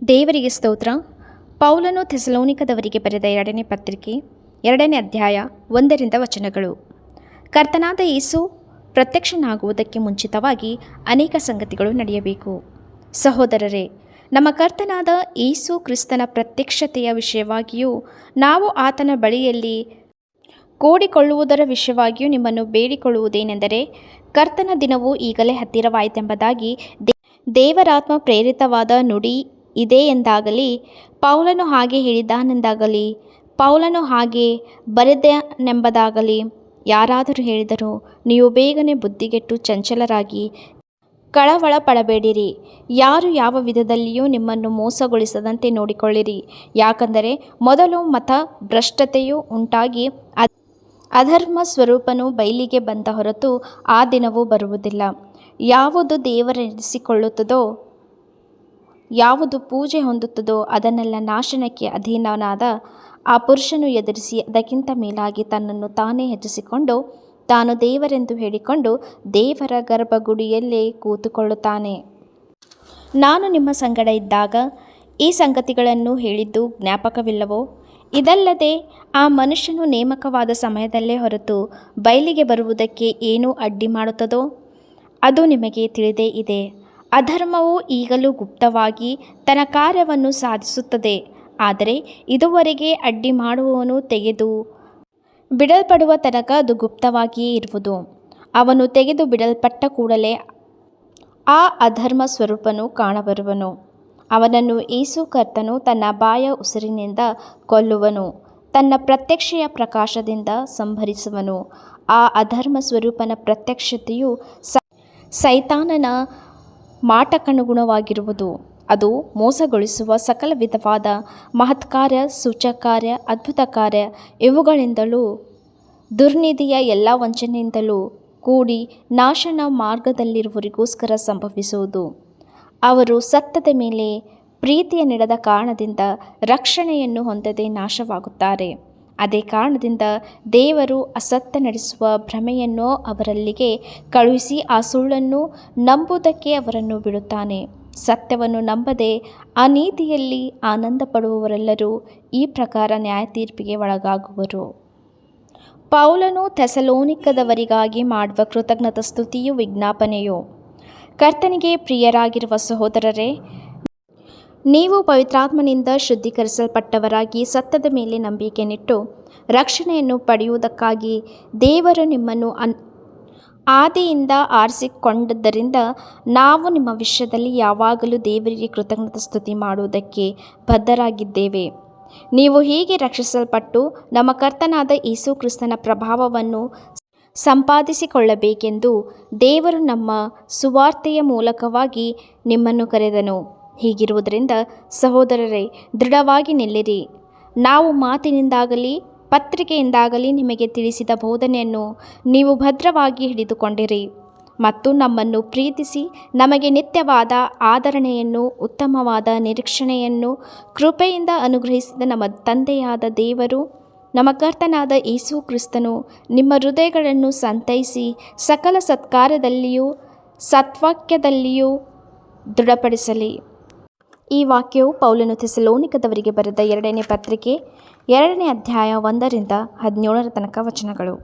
ದೇವರಿಗೆ ಸ್ತೋತ್ರ. ಪೌಲನು ಥೆಸಲೋನಿಕದವರಿಗೆ ಬರೆದ 2ನೇ ಪತ್ರಿಕೆ 2ನೇ ಅಧ್ಯಾಯ 1ರಿಂದ ವಚನಗಳು. ಕರ್ತನಾದ ಯೇಸು ಪ್ರತ್ಯಕ್ಷನಾಗುವುದಕ್ಕೆ ಮುಂಚಿತವಾಗಿ ಅನೇಕ ಸಂಗತಿಗಳು ನಡೆಯಬೇಕು. ಸಹೋದರರೇ, ನಮ್ಮ ಕರ್ತನಾದ ಯೇಸು ಕ್ರಿಸ್ತನ ಪ್ರತ್ಯಕ್ಷತೆಯ ವಿಷಯವಾಗಿಯೂ ನಾವು ಆತನ ಬಳಿಯಲ್ಲಿ ಕೂಡಿಕೊಳ್ಳುವುದರ ವಿಷಯವಾಗಿಯೂ ನಿಮ್ಮನ್ನು ಬೇಡಿಕೊಳ್ಳುವುದೇನೆಂದರೆ, ಕರ್ತನ ದಿನವು ಈಗಲೇ ಹತ್ತಿರವಾಯಿತೆಂಬುದಾಗಿ ದೇವರಾತ್ಮ ಪ್ರೇರಿತವಾದ ನುಡಿ ಇದೆ ಎಂದಾಗಲಿ, ಪೌಲನು ಹಾಗೆ ಹೇಳಿದ್ದಾನೆಂದಾಗಲಿ, ಪೌಲನು ಹಾಗೆ ಬರೆದನೆಂಬುದಾಗಲಿ ಯಾರಾದರೂ ಹೇಳಿದರೂ, ನೀವು ಬೇಗನೆ ಬುದ್ಧಿಗೆಟ್ಟು ಚಂಚಲರಾಗಿ ಕಳವಳ ಪಡಬೇಡಿರಿ. ಯಾರು ಯಾವ ವಿಧದಲ್ಲಿಯೂ ನಿಮ್ಮನ್ನು ಮೋಸಗೊಳಿಸದಂತೆ ನೋಡಿಕೊಳ್ಳಿರಿ. ಯಾಕಂದರೆ ಮೊದಲು ಮತಭ್ರಷ್ಟತೆಯು ಉಂಟಾಗಿ ಅಧರ್ಮ ಸ್ವರೂಪನು ಬಯಲಿಗೆ ಬಂದ ಹೊರತು ಆ ದಿನವೂ ಬರುವುದಿಲ್ಲ. ಯಾವುದು ದೇವರೆನಿಸಿಕೊಳ್ಳುತ್ತದೋ, ಯಾವುದು ಪೂಜೆ ಹೊಂದುತ್ತದೋ ಅದನ್ನೆಲ್ಲ ನಾಶನಕ್ಕೆ ಅಧೀನನಾದ ಆ ಪುರುಷನು ಎದುರಿಸಿ ಅದಕ್ಕಿಂತ ಮೇಲಾಗಿ ತನ್ನನ್ನು ತಾನೇ ಹೆಚ್ಚಿಸಿಕೊಂಡು ತಾನು ದೇವರೆಂದು ಹೇಳಿಕೊಂಡು ದೇವರ ಗರ್ಭಗುಡಿಯಲ್ಲೇ ಕೂತುಕೊಳ್ಳುತ್ತಾನೆ. ನಾನು ನಿಮ್ಮ ಸಂಗಡ ಇದ್ದಾಗ ಈ ಸಂಗತಿಗಳನ್ನು ಹೇಳಿದ್ದು ಜ್ಞಾಪಕವಿಲ್ಲವೋ? ಇದಲ್ಲದೆ ಆ ಮನುಷ್ಯನು ನೇಮಕವಾದ ಸಮಯದಲ್ಲೇ ಹೊರತು ಬಯಲಿಗೆ ಬರುವುದಕ್ಕೆ ಏನು ಅಡ್ಡಿ ಮಾಡುತ್ತದೋ ಅದು ನಿಮಗೆ ತಿಳಿದೇ ಇದೆ. ಅಧರ್ಮವು ಈಗಲೂ ಗುಪ್ತವಾಗಿ ತನ್ನ ಕಾರ್ಯವನ್ನು ಸಾಧಿಸುತ್ತದೆ. ಆದರೆ ಇದುವರೆಗೆ ಅಡ್ಡಿ ಮಾಡುವವನು ತೆಗೆದು ಬಿಡಲ್ಪಡುವ ತನಕ ಅದು ಗುಪ್ತವಾಗಿಯೇ ಇರುವುದು. ಅವನು ತೆಗೆದು ಬಿಡಲ್ಪಟ್ಟ ಕೂಡಲೇ ಆ ಅಧರ್ಮ ಸ್ವರೂಪನು ಕಾಣಬರುವನು. ಅವನನ್ನು ಯೇಸು ಕರ್ತನು ತನ್ನ ಬಾಯ ಉಸಿರಿನಿಂದ ಕೊಲ್ಲುವನು, ತನ್ನ ಪ್ರತ್ಯಕ್ಷೆಯ ಪ್ರಕಾಶದಿಂದ ಸಂಹರಿಸುವನು. ಆ ಅಧರ್ಮ ಸ್ವರೂಪನ ಪ್ರತ್ಯಕ್ಷತೆಯು ಸೈತಾನನ ಮಾಟಕ್ಕನುಗುಣವಾಗಿರುವುದು. ಅದು ಮೋಸಗೊಳಿಸುವ ಸಕಲ ವಿಧವಾದ ಮಹತ್ಕಾರ್ಯ, ಸೂಚಕಕಾರ್ಯ, ಅದ್ಭುತ ಕಾರ್ಯ ಇವುಗಳಿಂದಲೂ ದುರ್ನೀತಿಯ ಎಲ್ಲ ವಂಚನೆಯಿಂದಲೂ ಕೂಡಿ ನಾಶನ ಮಾರ್ಗದಲ್ಲಿರುವವರಿಗೋಸ್ಕರ ಸಂಭವಿಸುವುದು. ಅವರು ಸತ್ಯದ ಮೇಲೆ ಪ್ರೀತಿಯ ನಡೆದ ಕಾರಣದಿಂದ ರಕ್ಷಣೆಯನ್ನು ಹೊಂದದೆ ನಾಶವಾಗುತ್ತಾರೆ. ಅದೇ ಕಾರಣದಿಂದ ದೇವರು ಅಸತ್ಯ ನಡೆಸುವ ಭ್ರಮೆಯನ್ನು ಅವರಲ್ಲಿಗೆ ಕಳುಹಿಸಿ ಆ ಸುಳ್ಳನ್ನು ನಂಬುವುದಕ್ಕೆ ಅವರನ್ನು ಬಿಡುತ್ತಾನೆ. ಸತ್ಯವನ್ನು ನಂಬದೆ ಅನೀತಿಯಲ್ಲಿ ಆನಂದ ಪಡುವವರೆಲ್ಲರೂ ಈ ಪ್ರಕಾರ ನ್ಯಾಯತೀರ್ಪಿಗೆ ಒಳಗಾಗುವರು. ಪೌಲನು ಥೆಸಲೋನಿಕದವರಿಗಾಗಿ ಮಾಡುವ ಕೃತಜ್ಞತಾ ಸ್ತುತಿಯು ವಿಜ್ಞಾಪನೆಯು. ಕರ್ತನಿಗೆ ಪ್ರಿಯರಾಗಿರುವ ಸಹೋದರರೇ, ನೀವು ಪವಿತ್ರಾತ್ಮನಿಂದ ಶುದ್ಧೀಕರಿಸಲ್ಪಟ್ಟವರಾಗಿ ಸತ್ಯದ ಮೇಲೆ ನಂಬಿಕೆನಿಟ್ಟು ರಕ್ಷಣೆಯನ್ನು ಪಡೆಯುವುದಕ್ಕಾಗಿ ದೇವರು ನಿಮ್ಮನ್ನು ಆದಿಯಿಂದ ಆರಿಸಿಕೊಂಡದ್ದರಿಂದ ನಾವು ನಿಮ್ಮ ವಿಷಯದಲ್ಲಿ ಯಾವಾಗಲೂ ದೇವರಿಗೆ ಕೃತಜ್ಞತಾ ಸ್ತುತಿ ಮಾಡುವುದಕ್ಕೆ ಬದ್ಧರಾಗಿದ್ದೇವೆ. ನೀವು ಹೀಗೆ ರಕ್ಷಿಸಲ್ಪಟ್ಟು ನಮ್ಮ ಕರ್ತನಾದ ಯೇಸು ಕ್ರಿಸ್ತನ ಪ್ರಭಾವವನ್ನು ಸಂಪಾದಿಸಿಕೊಳ್ಳಬೇಕೆಂದು ದೇವರು ನಮ್ಮ ಸುವಾರ್ತೆಯ ಮೂಲಕವಾಗಿ ನಿಮ್ಮನ್ನು ಕರೆದನು. ಹೀಗಿರುವುದರಿಂದ ಸಹೋದರರೇ, ದೃಢವಾಗಿ ನಿಲ್ಲಿರಿ. ನಾವು ಮಾತಿನಿಂದಾಗಲಿ ಪತ್ರಿಕೆಯಿಂದಾಗಲಿ ನಿಮಗೆ ತಿಳಿಸಿದ ಬೋಧನೆಯನ್ನು ನೀವು ಭದ್ರವಾಗಿ ಹಿಡಿದುಕೊಂಡಿರಿ ಮತ್ತು ನಮ್ಮನ್ನು ಪ್ರೀತಿಸಿ ನಮಗೆ ನಿತ್ಯವಾದ ಆದರಣೆಯನ್ನು ಉತ್ತಮವಾದ ನಿರೀಕ್ಷಣೆಯನ್ನು ಕೃಪೆಯಿಂದ ಅನುಗ್ರಹಿಸಿದ ನಮ್ಮ ತಂದೆಯಾದ ದೇವರು, ನಮ್ಮ ಕರ್ತನಾದ ಯೇಸು ಕ್ರಿಸ್ತನು ನಿಮ್ಮ ಹೃದಯಗಳನ್ನು ಸಂತೈಸಿ ಸಕಲ ಸತ್ಕಾರ್ಯದಲ್ಲಿಯೂ ಸತ್ವಾಕ್ಯದಲ್ಲಿಯೂ ದೃಢಪಡಿಸಲಿ. ಈ ವಾಕ್ಯವು ಪೌಲನು ಥೆಸಲೋನಿಕದವರಿಗೆ ಬರೆದ 2ನೇ ಪತ್ರಿಕೆ 2ನೇ ಅಧ್ಯಾಯ 1ರಿಂದ 17 ತನಕ ವಚನಗಳು.